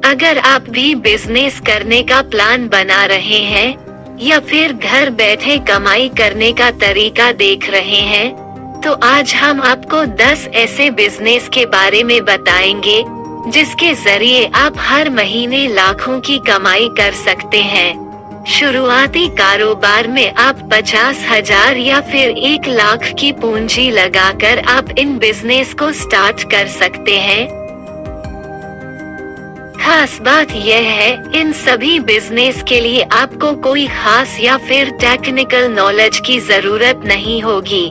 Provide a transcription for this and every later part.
अगर आप भी बिजनेस करने का प्लान बना रहे हैं या फिर घर बैठे कमाई करने का तरीका देख रहे हैं, तो आज हम आपको 10 ऐसे बिजनेस के बारे में बताएंगे जिसके जरिए आप हर महीने लाखों की कमाई कर सकते हैं। शुरुआती कारोबार में आप 50,000 या फिर 1 लाख की पूंजी लगाकर आप इन बिजनेस को स्टार्ट कर सकते हैं। खास बात यह है, इन सभी बिजनेस के लिए आपको कोई खास या फिर टेक्निकल नॉलेज की जरूरत नहीं होगी।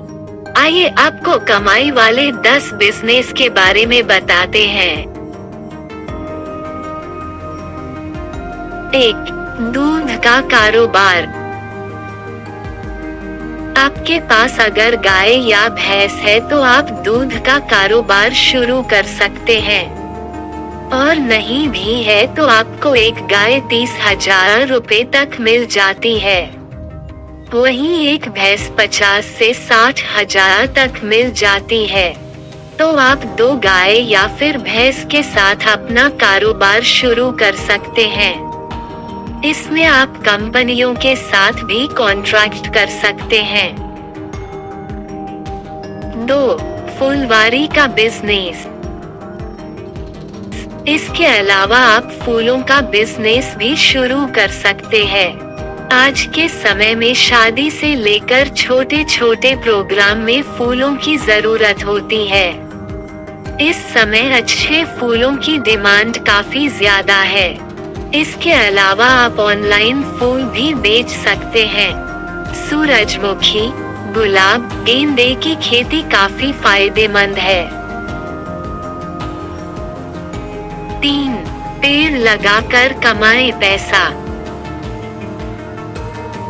आइए आपको कमाई वाले 10 बिजनेस के बारे में बताते हैं। 1. दूध का कारोबार। आपके पास अगर गाय या भैंस है तो आप दूध का कारोबार शुरू कर सकते हैं, और नहीं भी है तो आपको एक गाय 30,000 रुपए तक मिल जाती है। वहीं एक भैंस 50 से 60,000 तक मिल जाती है। तो आप 2 गाय या फिर भैंस के साथ अपना कारोबार शुरू कर सकते हैं। इसमें आप कंपनियों के साथ भी कॉन्ट्रैक्ट कर सकते हैं। 2. फुलवारी का बिजनेस। इसके अलावा आप फूलों का बिजनेस भी शुरू कर सकते हैं। आज के समय में शादी से लेकर छोटे छोटे प्रोग्राम में फूलों की जरूरत होती है। इस समय अच्छे फूलों की डिमांड काफी ज्यादा है। इसके अलावा आप ऑनलाइन फूल भी बेच सकते हैं। सूरजमुखी, गुलाब, गेंदे की खेती काफी फायदेमंद है। 3. पेड़ लगाकर कमाए पैसा।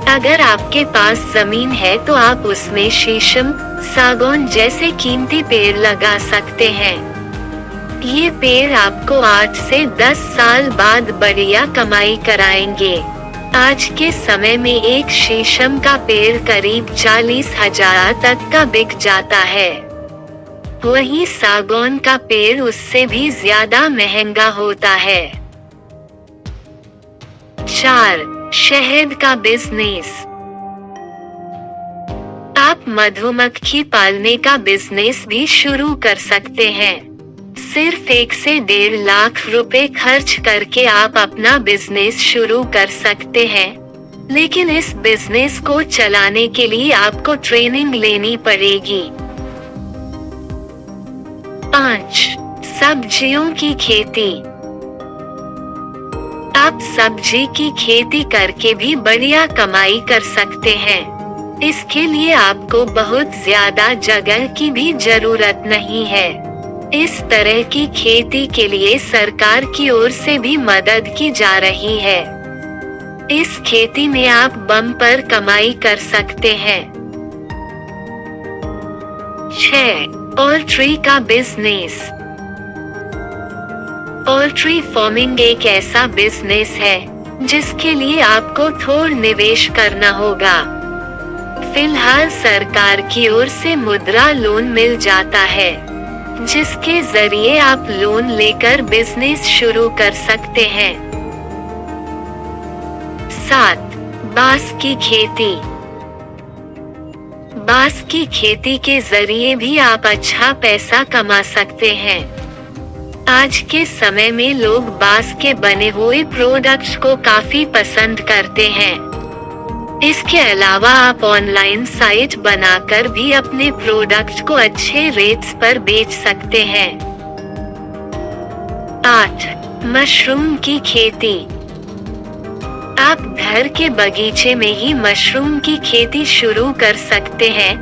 अगर आपके पास जमीन है तो आप उसमें शीशम, सागौन जैसे कीमती पेड़ लगा सकते हैं। ये पेड़ आपको 8 से 10 साल बाद बढ़िया कमाई कराएंगे। आज के समय में एक शीशम का पेड़ करीब 40,000 तक का बिक जाता है। वहीं सागौन का पेड़ उससे भी ज्यादा महंगा होता है। 4. शहद का बिजनेस। आप मधुमक्खी पालने का बिजनेस भी शुरू कर सकते हैं। सिर्फ 1 से 1.5 लाख रुपए खर्च करके आप अपना बिजनेस शुरू कर सकते हैं, लेकिन इस बिजनेस को चलाने के लिए आपको ट्रेनिंग लेनी पड़ेगी। 5. सब्जियों की खेती। आप सब्जी की खेती करके भी बढ़िया कमाई कर सकते हैं। इसके लिए आपको बहुत ज्यादा जगह की भी जरूरत नहीं है। इस तरह की खेती के लिए सरकार की ओर से भी मदद की जा रही है। इस खेती में आप बम्पर कमाई कर सकते हैं। 6. पोल्ट्री का बिजनेस। पोल्ट्री फार्मिंग एक ऐसा बिजनेस है जिसके लिए आपको थोड़ा निवेश करना होगा। फिलहाल सरकार की ओर से मुद्रा लोन मिल जाता है, जिसके जरिए आप लोन लेकर बिजनेस शुरू कर सकते हैं। 7. बांस की खेती। बांस की खेती के जरिए भी आप अच्छा पैसा कमा सकते हैं। आज के समय में लोग बांस के बने हुए प्रोडक्ट्स को काफी पसंद करते हैं। इसके अलावा आप ऑनलाइन साइट बनाकर भी अपने प्रोडक्ट को अच्छे रेट्स पर बेच सकते हैं। 8. मशरूम की खेती। आप घर के बगीचे में ही मशरूम की खेती शुरू कर सकते हैं।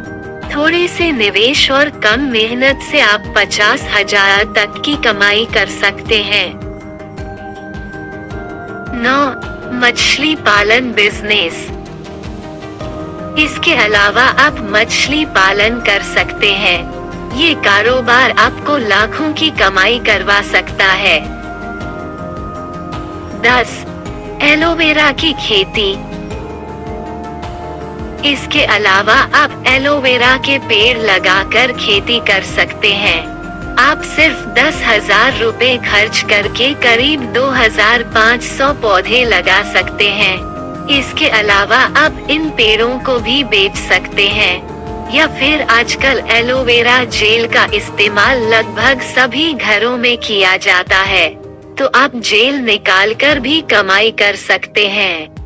थोड़े से निवेश और कम मेहनत से आप 50,000 तक की कमाई कर सकते हैं। 9. मछली पालन बिजनेस। इसके अलावा आप मछली पालन कर सकते हैं। ये कारोबार आपको लाखों की कमाई करवा सकता है। 10. एलोवेरा की खेती। इसके अलावा आप एलोवेरा के पेड़ लगाकर खेती कर सकते हैं। आप सिर्फ 10,000 रुपए खर्च करके करीब 2,500 पौधे लगा सकते हैं। इसके अलावा आप इन पेड़ों को भी बेच सकते हैं। या फिर आजकल एलोवेरा जेल का इस्तेमाल लगभग सभी घरों में किया जाता है, तो आप जेल निकाल कर भी कमाई कर सकते हैं।